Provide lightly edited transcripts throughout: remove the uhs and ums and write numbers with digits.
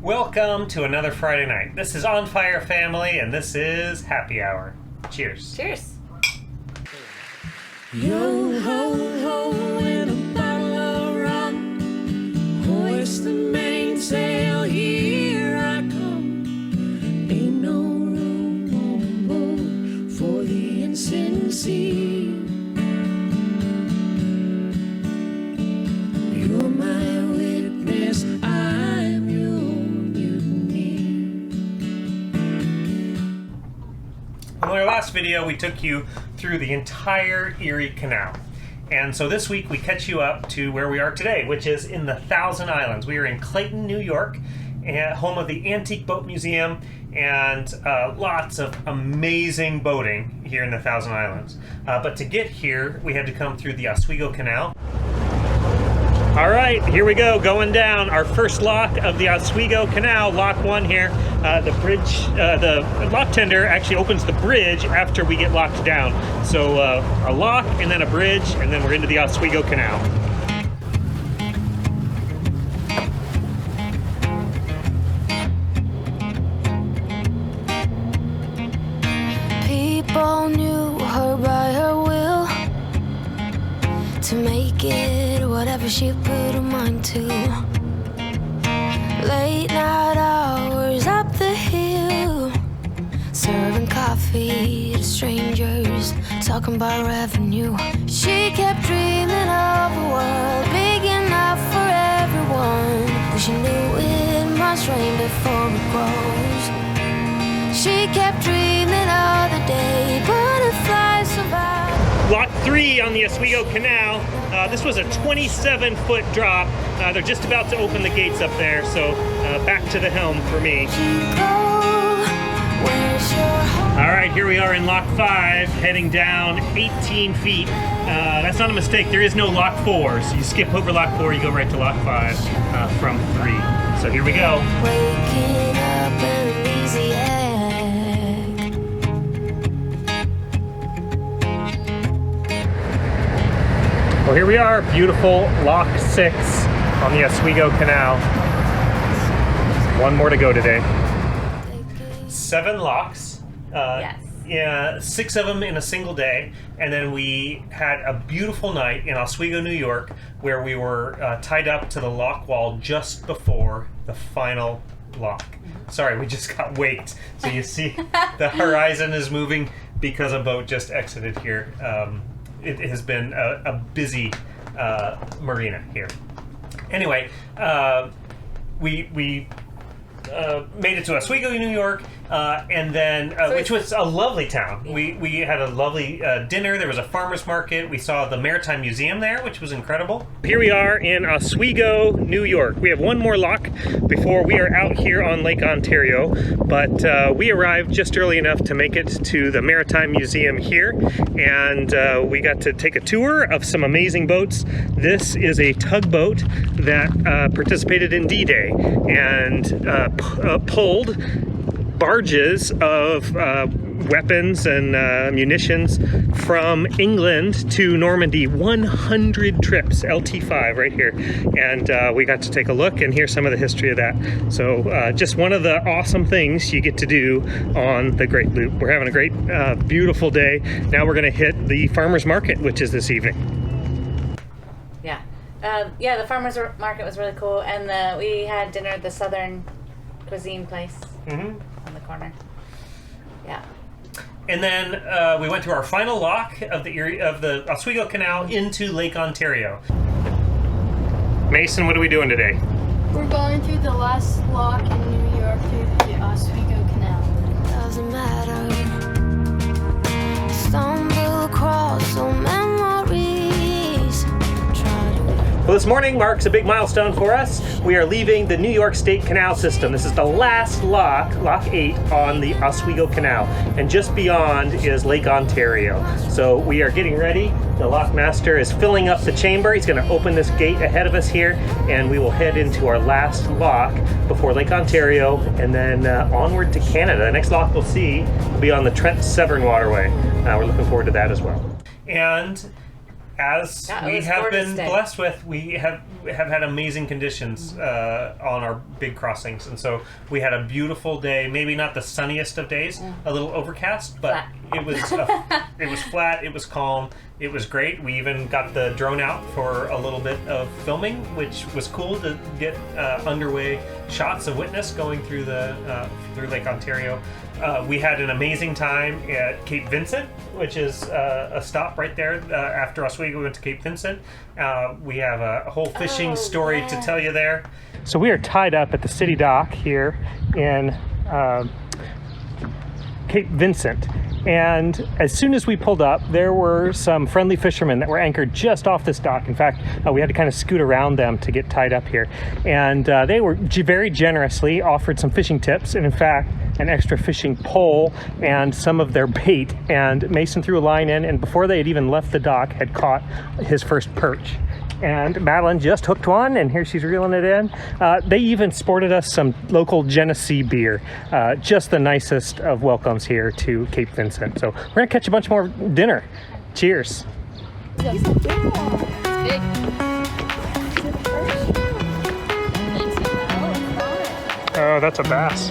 Welcome to another Friday night. This is On Fire Family, and this is Happy Hour. Cheers. Cheers. Yo ho ho in a bottle of rum, hoist the mainsail, here I come. Ain't no room on board for the insincy. You're my witness, I'm your mutiny. In our last video, we took you through the entire Erie Canal. And so this week we catch you up to where we are today, which is in the Thousand Islands. We are in Clayton, New York, home of the Antique Boat Museum, and lots of amazing boating here in the Thousand Islands. But to get here, we had to come through the Oswego Canal. All right, here we go, going down our first lock of the Oswego Canal, Lock 1 here. The bridge, the lock tender actually opens the bridge after we get locked down. So a lock and then a bridge, and then we're into the Oswego Canal. People knew her by her will, to make it whatever she put her mind to. Late night hours up the hill, serving coffee to strangers, talking about revenue. She kept dreaming of a world big enough for everyone, but she knew it must rain before it grows. She kept dreaming of the day butterflies survive. Lock 3 on the Oswego Canal. This was a 27-foot drop. They're just about to open the gates up there, so back to the helm for me. All right, here we are in Lock 5, heading down 18 feet. That's not a mistake. There is no Lock 4, so you skip over Lock 4, you go right to Lock 5 from 3. So here we go. Waking up in an easy egg. Well, here we are, beautiful Lock 6 on the Oswego Canal. One more to go today. 7 locks. Yes. Yeah, 6 of them in a single day, and then we had a beautiful night in Oswego, New York, where we were tied up to the lock wall just before the final lock. Sorry, we just got waked. So you see the horizon is moving because a boat just exited here. It has been a busy marina here. Anyway, we made it to Oswego, New York, and then which was a lovely town. Yeah. We had a lovely dinner. There was a farmer's market. We saw the Maritime Museum there, which was incredible. Here we are in Oswego, New York. We have one more lock before we are out here on Lake Ontario, but we arrived just early enough to make it to the Maritime Museum here, and we got to take a tour of some amazing boats. This is a tugboat that participated in D-Day and pulled barges of weapons and munitions from England to Normandy. 100 trips, LT5 right here, and we got to take a look and hear some of the history of that. So just one of the awesome things you get to do on the Great Loop. We're having a great beautiful day. Now we're going to hit the farmers market, which is this evening. Yeah. Yeah, the farmer's market was really cool, and we had dinner at the Southern Cuisine place on the corner. Yeah. And then we went to our final lock of the Oswego Canal into Lake Ontario. Mason, what are we doing today? We're going through the last lock in New York through the Oswego Canal. Doesn't matter. Stumble across some memories. Try to. Well, this morning marks a big milestone for us. We are leaving the New York State Canal System. This is the last lock, Lock 8, on the Oswego Canal. And just beyond is Lake Ontario. So we are getting ready. The lockmaster is filling up the chamber. He's going to open this gate ahead of us here, and we will head into our last lock before Lake Ontario, and then onward to Canada. The next lock we'll see will be on the Trent Severn Waterway. We're looking forward to that as well. And as Yeah, it we was have gorgeous been day. blessed with, we have had amazing conditions on our big crossings, and so we had a beautiful day. Maybe not the sunniest of days, a little overcast, but Flat. it was it was flat. It was calm. It was great. We even got the drone out for a little bit of filming, which was cool to get underway shots of Witness going through through Lake Ontario. We had an amazing time at Cape Vincent, which is a stop right there. After Oswego, we went to Cape Vincent. We have a whole fishing story to tell you there. So we are tied up at the city dock here in Cape Vincent. And as soon as we pulled up, there were some friendly fishermen that were anchored just off this dock. In fact, we had to kind of scoot around them to get tied up here. And they were very generously offered some fishing tips, and in fact, an extra fishing pole and some of their bait. And Mason threw a line in, and before they had even left the dock, had caught his first perch. And Madeline just hooked one, and here she's reeling it in. They even sported us some local Genesee beer. Just the nicest of welcomes here to Cape Vincent. So we're gonna catch a bunch more dinner. Cheers. Oh, that's a bass.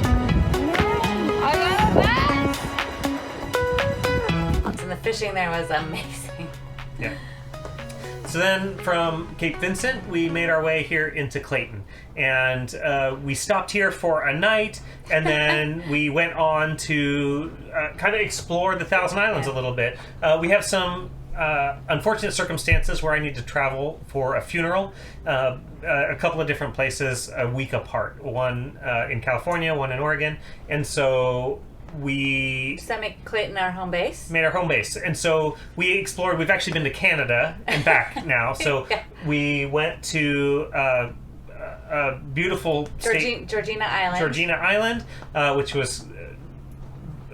And the fishing there was amazing. Yeah. So then from Cape Vincent, we made our way here into Clayton. And we stopped here for a night, and then we went on to kind of explore the Thousand Islands a little bit. We have some unfortunate circumstances where I need to travel for a funeral. A couple of different places a week apart. One in California, one in Oregon. And so we Does that make Clayton our home base? made our home base, and so we explored. We've actually been to Canada and back now. So Yeah. we went to a beautiful state, Georgina Island. Georgina Island, which was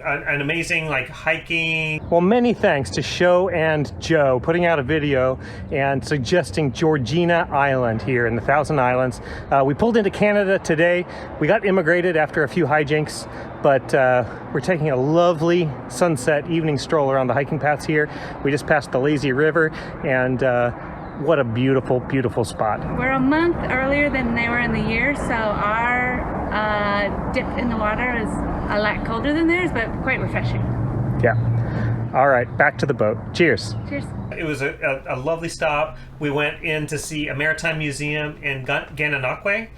an amazing hiking. Well, many thanks to Show and Joe putting out a video and suggesting Georgina Island here in the Thousand Islands. We pulled into Canada today. We got immigrated after a few hijinks, but we're taking a lovely sunset evening stroll around the hiking paths here. We just passed the Lazy River, and what a beautiful, beautiful spot. We're a month earlier than they were in the year, so our dip in the water is a lot colder than theirs, but quite refreshing. Yeah. All right, back to the boat. Cheers. Cheers. It was a lovely stop. We went in to see a maritime museum in Gananoque,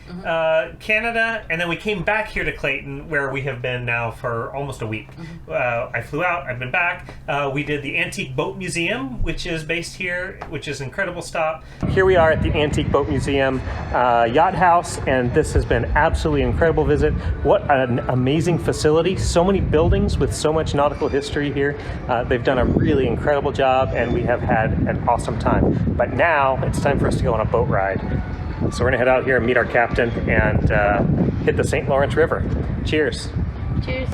Canada, and then we came back here to Clayton, where we have been now for almost a week. I flew out, I've been back. We did the Antique Boat Museum, which is based here, which is an incredible stop. Here we are at the Antique Boat Museum Yacht House, and this has been absolutely an incredible visit. What an amazing facility. So many buildings with so much nautical history here. They've done a really incredible job, and we have had an awesome time. But now it's time for us to go on a boat ride. So we're gonna head out here and meet our captain and hit the St. Lawrence River. Cheers. Cheers.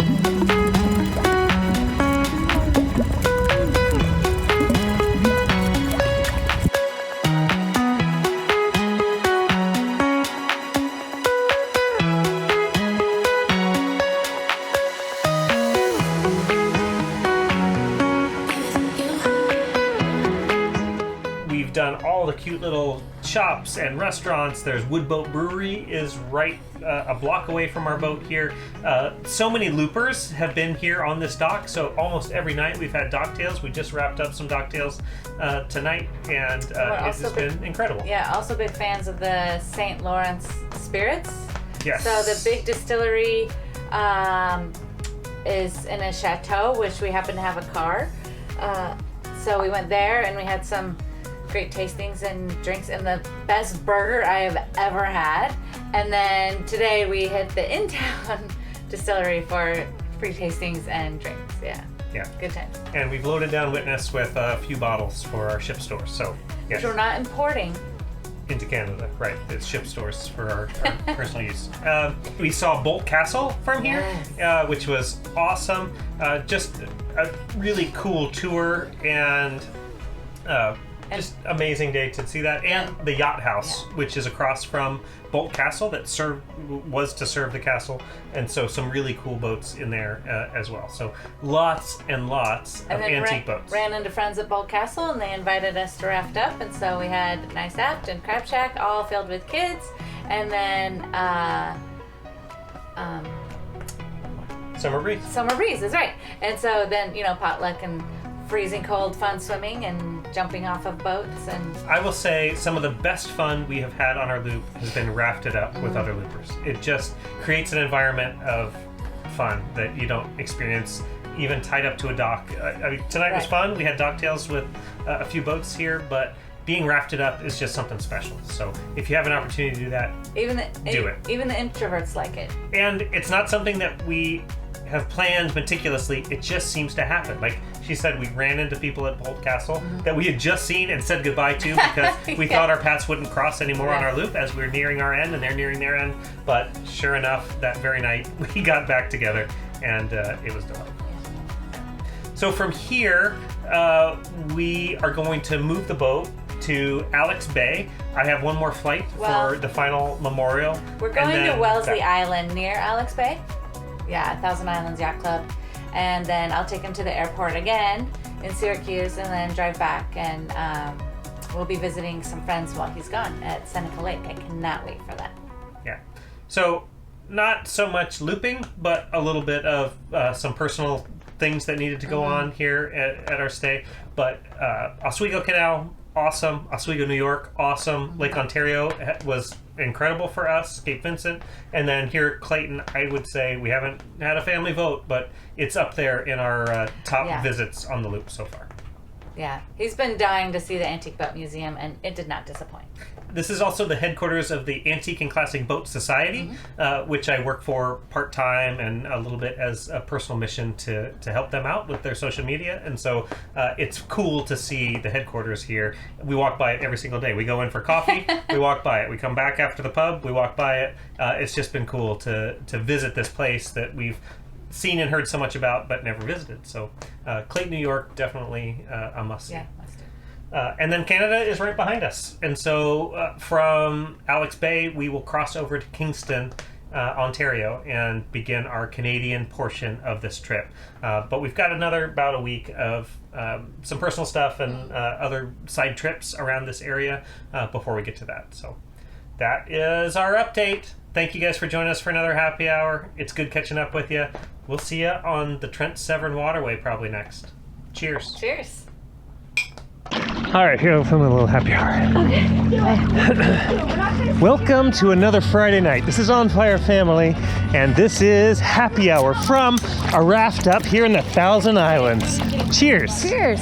We've done all the cute little shops and restaurants. There's Woodboat Brewery is right a block away from our boat here. So many loopers have been here on this dock, so almost every night we've had docktails. We just wrapped up some docktails tonight, and it has been incredible. Yeah, also big fans of the St. Lawrence spirits. Yes. So the big distillery is in a chateau, which we happen to have a car. So we went there and we had some great tastings and drinks and the best burger I have ever had. And then today we hit the in-town distillery for free tastings and drinks. Yeah. Yeah. Good times. And we've loaded down Witness with a few bottles for our ship stores. So, yes. Which we're not importing. Into Canada, right? It's ship stores for our personal use. We saw Bolt Castle from here, which was awesome. Just a really cool tour, and just amazing day to see that. And the yacht house, which is across from Bolt Castle that was to serve the castle. And so some really cool boats in there as well. So lots and lots of antique boats. Ran into friends at Bolt Castle and they invited us to raft up. And so we had a nice aft and crab shack all filled with kids. And then Summer breeze. Summer breeze is right. And so then, potluck and freezing cold fun swimming and jumping off of boats. And I will say some of the best fun we have had on our loop has been rafted up with other loopers. It just creates an environment of fun that you don't experience even tied up to a dock. Tonight was fun. We had docktails with a few boats here, but being rafted up is just something special. So if you have an opportunity to do that, do it. Even the introverts like it. And it's not something that we have planned meticulously. It just seems to happen. Like she said, we ran into people at Bolt Castle that we had just seen and said goodbye to because we thought our paths wouldn't cross anymore on our loop as we were nearing our end and they're nearing their end. But sure enough, that very night we got back together and it was delightful. So from here, we are going to move the boat to Alex Bay. I have one more flight for the final memorial. We're going to Wellesley Island near Alex Bay. Yeah, Thousand Islands Yacht Club. And then I'll take him to the airport again in Syracuse and then drive back. And we'll be visiting some friends while he's gone at Seneca Lake. I cannot wait for that. Yeah. So not so much looping, but a little bit of some personal things that needed to go on here at our stay. But Oswego Canal, awesome. Oswego, New York, awesome. Lake Ontario was incredible for us. Cape Vincent. And then here at Clayton, I would say we haven't had a family vote, but it's up there in our top visits on the loop so far. Yeah, he's been dying to see the Antique Boat Museum, and it did not disappoint. This is also the headquarters of the Antique and Classic Boat Society, which I work for part-time and a little bit as a personal mission to help them out with their social media. And so it's cool to see the headquarters here. We walk by it every single day. We go in for coffee, we walk by it. We come back after the pub, we walk by it. It's just been cool to visit this place that we've seen and heard so much about but never visited. So Clayton, New York, definitely a must-see. Yeah, must do. And then Canada is right behind us. And so from Alex Bay, we will cross over to Kingston, Ontario, and begin our Canadian portion of this trip. But we've got about a week of some personal stuff and other side trips around this area before we get to that. So that is our update. Thank you guys for joining us for another happy hour. It's good catching up with you. We'll see you on the Trent Severn Waterway probably next. Cheers. Cheers. All right, here from a little happy hour. Welcome to another Friday night. This is On Fire Family, and this is happy hour from a raft up here in the Thousand Islands. Cheers. Cheers.